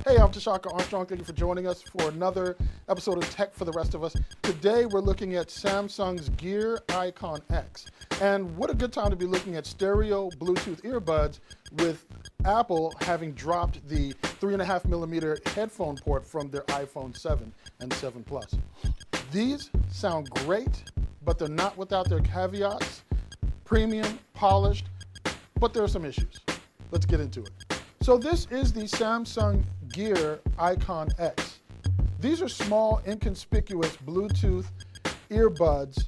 Hey, I'm Tshaka Armstrong. Thank you for joining us for another episode of Tech for the Rest of Us. Today we're looking at Samsung's Gear IconX. And what a good time to be looking at stereo Bluetooth earbuds with Apple having dropped the 3.5 millimeter headphone port from their iPhone 7 and 7 Plus. These sound great, but they're not without their caveats. Premium, polished, but there are some issues. Let's get into it. So this is the Samsung Gear IconX. These are small, inconspicuous Bluetooth earbuds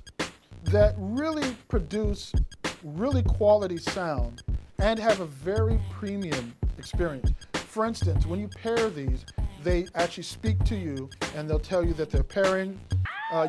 that really produce really quality sound and have a very premium experience. For instance, when you pair these, they actually speak to you and they'll tell you that they're pairing.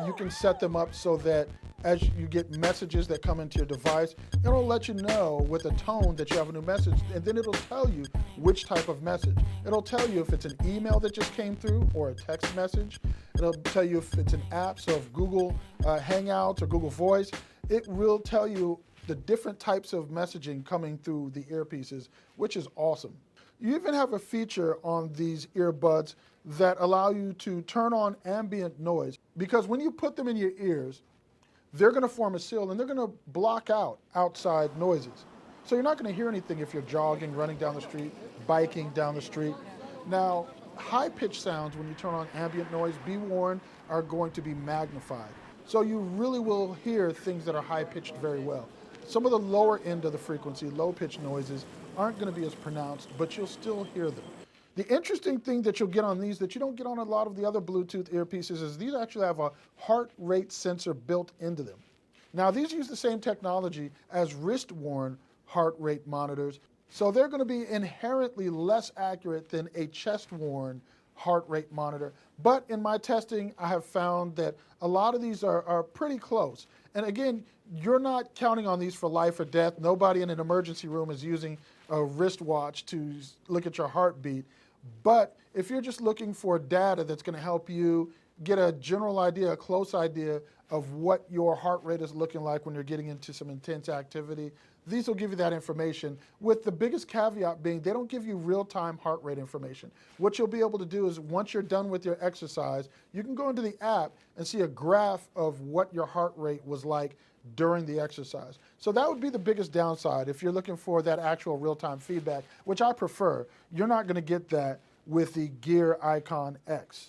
You can set them up so that as you get messages that come into your device, it'll let you know with a tone that you have a new message, and then it'll tell you which type of message. It'll tell you if it's an email that just came through or a text message. It'll tell you if it's an app, so if Google Hangouts or Google Voice, it will tell you the different types of messaging coming through the earpieces, which is awesome. You even have a feature on these earbuds that allow you to turn on ambient noise, because when you put them in your ears, they're going to form a seal and they're going to block out outside noises. So you're not going to hear anything if you're jogging, running down the street, biking down the street. Now, high-pitched sounds, when you turn on ambient noise, be warned, are going to be magnified. So you really will hear things that are high-pitched very well. Some of the lower end of the frequency, low-pitched noises, aren't going to be as pronounced, but you'll still hear them. The interesting thing that you'll get on these that you don't get on a lot of the other Bluetooth earpieces is these actually have a heart rate sensor built into them. Now, these use the same technology as wrist-worn heart rate monitors, so they're going to be inherently less accurate than a chest-worn heart rate monitor. But in my testing, I have found that a lot of these are pretty close. And again, you're not counting on these for life or death. Nobody in an emergency room is using a wristwatch to look at your heartbeat. But if you're just looking for data that's going to help you get a general idea, a close idea of what your heart rate is looking like when you're getting into some intense activity, these will give you that information, with the biggest caveat being they don't give you real-time heart rate information. What you'll be able to do is once you're done with your exercise, you can go into the app and see a graph of what your heart rate was like during the exercise. So that would be the biggest downside if you're looking for that actual real-time feedback, which I prefer. You're not going to get that with the Gear IconX.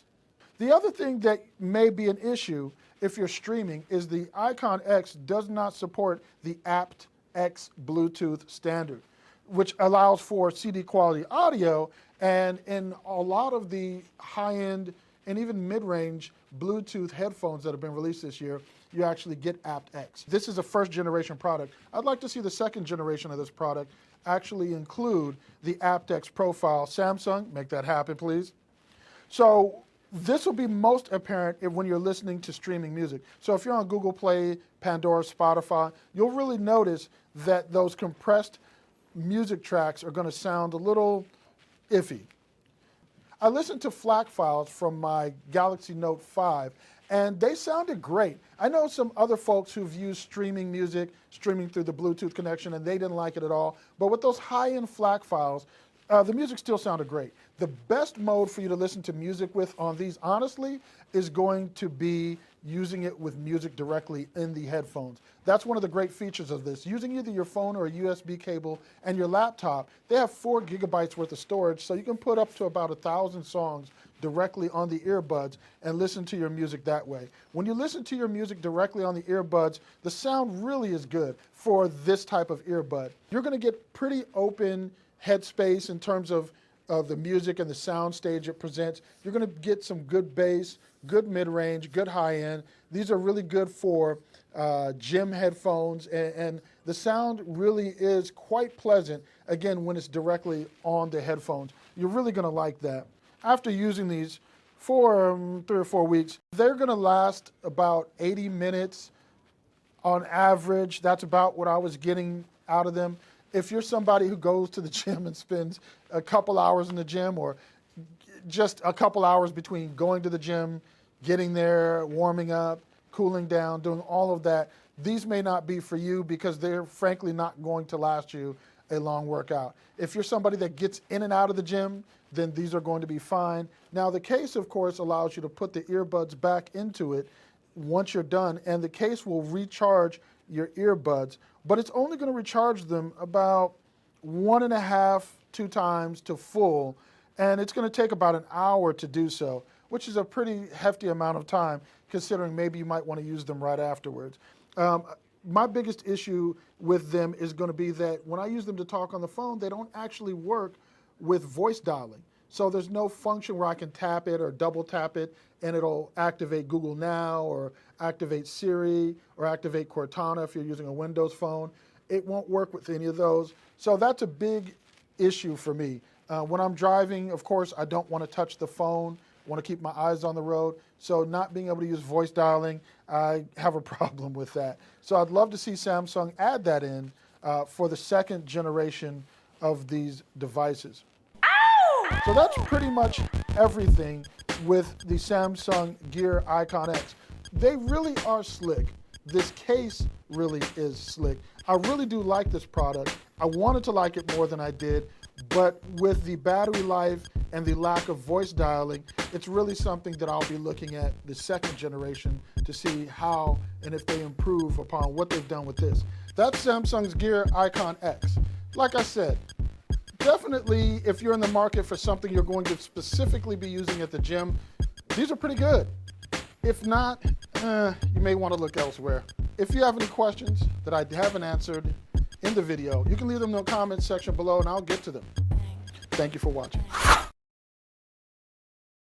The other thing that may be an issue if you're streaming is the IconX does not support the aptX Bluetooth standard, which allows for CD quality audio, and in a lot of the high-end and even mid-range Bluetooth headphones that have been released this year, you actually get aptX. This is a first-generation product. I'd like to see the second generation of this product actually include the aptX profile. Samsung, make that happen, please. So this will be most apparent when you're listening to streaming music. So if you're on Google Play, Pandora, Spotify, you'll really notice that those compressed music tracks are going to sound a little iffy. I listened to FLAC files from my Galaxy Note 5, and they sounded great. I know some other folks who've used streaming music, streaming through the Bluetooth connection, and they didn't like it at all. But with those high-end FLAC files, the music still sounded great. The best mode for you to listen to music with on these, honestly, is going to be using it with music directly in the headphones. That's one of the great features of this. Using either your phone or a USB cable and your laptop, they have 4 gigabytes worth of storage, so you can put up to about 1,000 songs directly on the earbuds and listen to your music that way. When you listen to your music directly on the earbuds, the sound really is good for this type of earbud. You're going to get pretty open headspace in terms of the music and the sound stage it presents. You're going to get some good bass, good mid-range, good high-end. These are really good for gym headphones, and the sound really is quite pleasant, again, when it's directly on the headphones. You're really going to like that. After using these for 3 or 4 weeks, they're going to last about 80 minutes on average. That's about what I was getting out of them. If you're somebody who goes to the gym and spends a couple hours in the gym, or just a couple hours between going to the gym, getting there, warming up, cooling down, doing all of that, these may not be for you because they're frankly not going to last you a long workout. If you're somebody that gets in and out of the gym, then these are going to be fine. Now the case, of course, allows you to put the earbuds back into it once you're done, and the case will recharge your earbuds, but it's only going to recharge them about 1.5, 2 times to full, and it's going to take about an hour to do so, which is a pretty hefty amount of time considering maybe you might want to use them right afterwards. My biggest issue with them is going to be that when I use them to talk on the phone, they don't actually work with voice dialing. So there's no function where I can tap it or double tap it and it'll activate Google Now or activate Siri or activate Cortana if you're using a Windows phone. It won't work with any of those. So that's a big issue for me. When I'm driving, of course, I don't want to touch the phone. I want to keep my eyes on the road. So not being able to use voice dialing, I have a problem with that. So I'd love to see Samsung add that in for the second generation of these devices. So that's pretty much everything with the Samsung Gear IconX. They really are slick. This case really is slick. I really do like this product. I wanted to like it more than I did, but with the battery life and the lack of voice dialing, it's really something that I'll be looking at the second generation to see how and if they improve upon what they've done with this. That's Samsung's Gear IconX. Like I said, definitely if you're in the market for something you're going to specifically be using at the gym, these are pretty good. If not, you may want to look elsewhere. If you have any questions that I haven't answered in the video, you can leave them in the comments section below and I'll get to them. Thank you for watching.